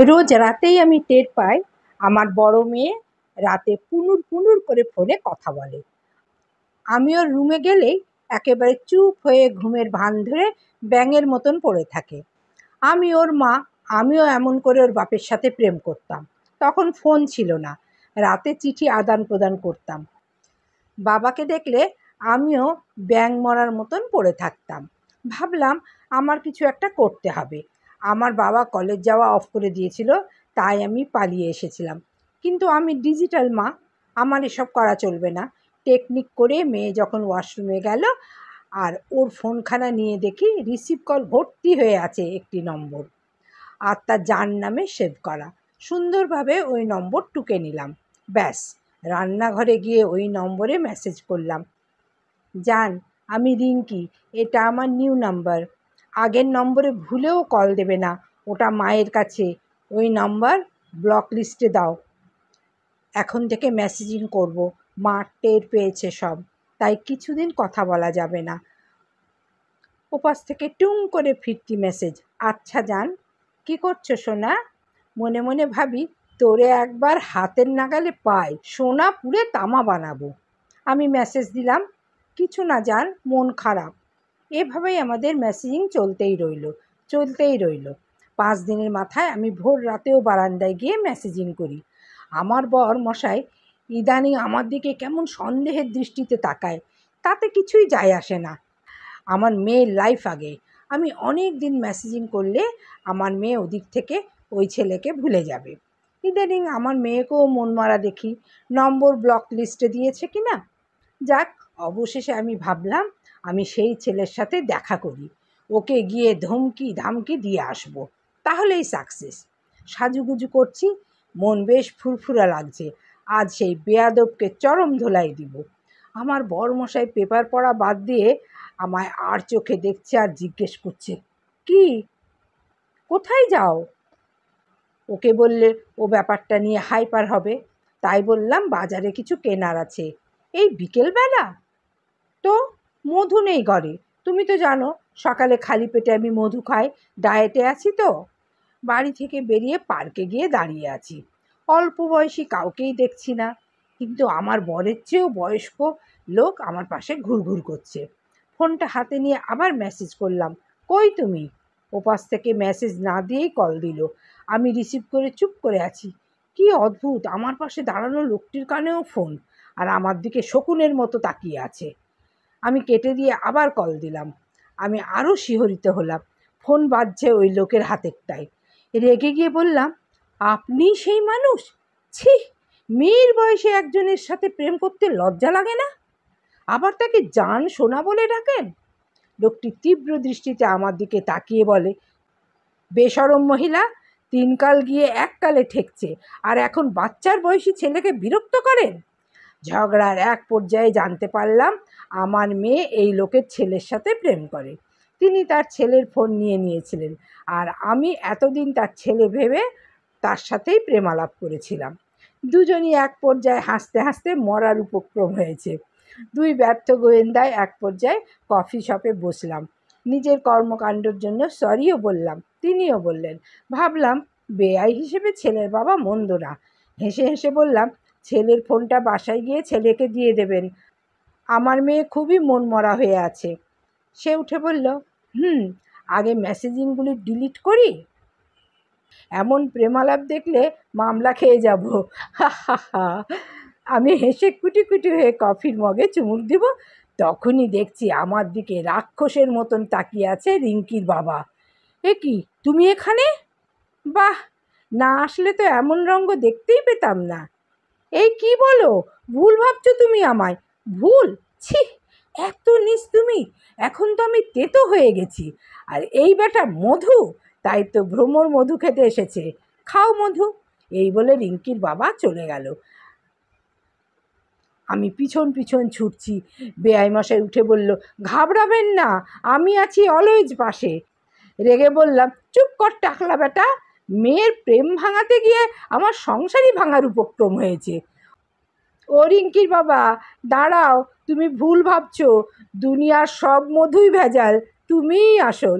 রোজ রাতেই আমি টের পাই আমার বড় মেয়ে রাতে পুনুর পুনুর করে ফোনে কথা বলে। আমি ওর রুমে গেলেই একেবারে চুপ হয়ে ঘুমের ভান ধরে ব্যাঙের মতন পড়ে থাকে। আমি ওর মা, আমিও এমন করে ওর বাপের সাথে প্রেম করতাম। তখন ফোন ছিল না, রাতে চিঠি আদান প্রদান করতাম। বাবাকে দেখলে আমিও ব্যাঙ মরার মতন পড়ে থাকতাম। ভাবলাম আমার কিছু একটা করতে হবে। আমার বাবা কলেজ যাওয়া অফ করে দিয়েছিল, তাই আমি পালিয়ে এসেছিলাম। কিন্তু আমি ডিজিটাল মা, আমার এসব করা চলবে না। টেকনিক করে মেয়ে যখন ওয়াশরুমে গেল আর ওর ফোনখানা নিয়ে দেখি রিসিভ কল ভর্তি হয়ে আছে একটি নম্বর, আর তার জান নামে সেভ করা। সুন্দরভাবে ওই নম্বর টুকে নিলাম। ব্যাস, রান্নাঘরে গিয়ে ওই নম্বরে মেসেজ করলাম, জান আমি রিঙ্কি, এটা আমার নিউ নাম্বার। আগের নম্বরে ভুলেও কল দেবে না, ওটা মায়ের কাছে। ওই নাম্বার ব্লক লিস্টে দাও। এখন থেকে মেসেজিং করব, মা টের পেয়েছে সব, তাই কিছুদিন কথা বলা যাবে না। ওপাশ থেকে টুং করে ফিরতি মেসেজ, আচ্ছা জান কি করছো সোনা? মনে মনে ভাবি, তোরে একবার হাতের নাগালে পাই, সোনা পুড়ে তামা বানাবো। আমি মেসেজ দিলাম, কিছু না জান, মন খারাপ। এভাবেই আমাদের মেসেজিং চলতেই রইল। 5 দিনের মাথায় আমি ভোর রাতেও বারান্দায় গিয়ে মেসেজিং করি। আমার বর মশাই ইদানিং আমার দিকে কেমন সন্দেহের দৃষ্টিতে তাকায়। তাতে কিছুই যায় আসে না, আমার মেয়ের লাইফ আগে। আমি অনেক দিন মেসেজিং করলে আমার মেয়ে ওদিক থেকে ওই ছেলেকে ভুলে যাবে। ইদানিং আমার মেয়েকেও মন মারা দেখি, নম্বর ব্লক লিস্টে দিয়েছে কি না। যাক, অবশেষে আমি ভাবলাম আমি সেই ছেলের সাথে দেখা করি, ওকে গিয়ে ধামকি দিয়ে আসবো, তাহলেই সাকসেস। সাজুগুজু করছি, মন বেশ ফুরফুরা লাগছে। আজ সেই বেয়াদবকে চরম ধোলাই দিব। আমার বরমশাই পেপার পড়া বাদ দিয়ে আমায় আর চোখে দেখছে আর জিজ্ঞেস করছে, কি, কোথায় যাও? ওকে বললে ও ব্যাপারটা নিয়ে হাইপার হবে, তাই বললাম বাজারে কিছু কেনার আছে। এই বিকেলবেলা? তো মধু নেই ঘরে, তুমি তো জানো সকালে খালি পেটে আমি মধু খাই, ডায়েটে আছি তো। বাড়ি থেকে বেরিয়ে পার্কে গিয়ে দাঁড়িয়ে আছি, অল্প বয়সী কাউকেই দেখছি না, কিন্তু আমার বরের চেয়েও বয়স্ক লোক আমার পাশে ঘুরঘুর করছে। ফোনটা হাতে নিয়ে আবার মেসেজ করলাম, কই তুমি? ওপাশ থেকে মেসেজ না দিয়েই কল দিল। আমি রিসিভ করে চুপ করে আছি। কি অদ্ভুত, আমার পাশে দাঁড়ানো লোকটির কানেও ফোন, আর আমার দিকে শকুনের মতো তাকিয়ে আছে। আমি কেটে দিয়ে আবার কল দিলাম। আমি আরও শিহরিত হলাম, ফোন বাজছে ওই লোকের হাতেরটাই। রেগে গিয়ে বললাম, আপনি সেই মানুষ? ছি, মেয়ের বয়সে একজনের সাথে প্রেম করতে লজ্জা লাগে না? আবার তাকে জান সোনা বলে ডাকেন। লোকটি তীব্র দৃষ্টিতে আমার দিকে তাকিয়ে বলে, বেশরম মহিলা, 3 কাল গিয়ে 1 কালে ঠেকছে, আর এখন বাচ্চার বয়সী ছেলেকে বিরক্ত করেন। ঝগড়ার এক পর্যায়ে জানতে পারলাম আমার মেয়ে এই লোকের ছেলের সাথে প্রেম করে। তিনি তার ছেলের ফোন নিয়ে নিয়েছিলেন, আর আমি এতদিন তার ছেলে ভেবে তার সাথেই প্রেমালাপ করেছিলাম। দুজনই এক পর্যায়ে হাসতে হাসতে মরার উপক্রম হয়েছে। 2 ব্যর্থ গোয়েন্দায় এক পর্যায়ে কফি শপে বসলাম। নিজের কর্মকাণ্ডের জন্য সরিও বললাম, তিনিও বললেন। ভাবলাম বেয়াই হিসেবে ছেলের বাবা মন্দ না। হেসে হেসে বললাম, ছেলের ফোনটা বাসায় গিয়ে ছেলেকে দিয়ে দেবেন, আমার মেয়ে খুবই মন মরা হয়ে আছে। সে উঠে বলল, আগে মেসেজিংগুলি ডিলিট করি, এমন প্রেমালাপ দেখলে মামলা খেয়ে যাব। আমি হেসে কুটি কুটি হয়ে কফির মগে চুমুক দিব, তখনই দেখছি আমার দিকে রাক্ষসের মতন তাকিয়ে আছে রিঙ্কির বাবা। এ কি, তুমি এখানে? বাহ, না আসলে তো এমন রঙ্গ দেখতেই পেতাম না। এই কি বলো, ভুল ভাবছো তুমি আমায়? ভুল? ছি, এত নীচ তুমি! এখন তো আমি তেতো হয়ে গেছি। আর এই বেটা মধু, তাই তো ভ্রমর মধু খেতে এসেছে, খাও মধু। এই বলে রিঙ্কির বাবা চলে গেল। আমি পিছন পিছন ছুটছি। বেআই মশাই উঠে বলল, ঘাবড়াবেন না, আমি আছি অলওয়েজ পাশে। রেগে বললাম, চুপ কর টাকলা বেটা, মেয়ের প্রেম ভাঙাতে গিয়ে আমার সংসারই ভাঙার উপক্রম হয়েছে। ও রিঙ্কির বাবা, দাঁড়াও, তুমি ভুল ভাবছো, দুনিয়ার সব মধুই ভেজাল, তুমিই আসল।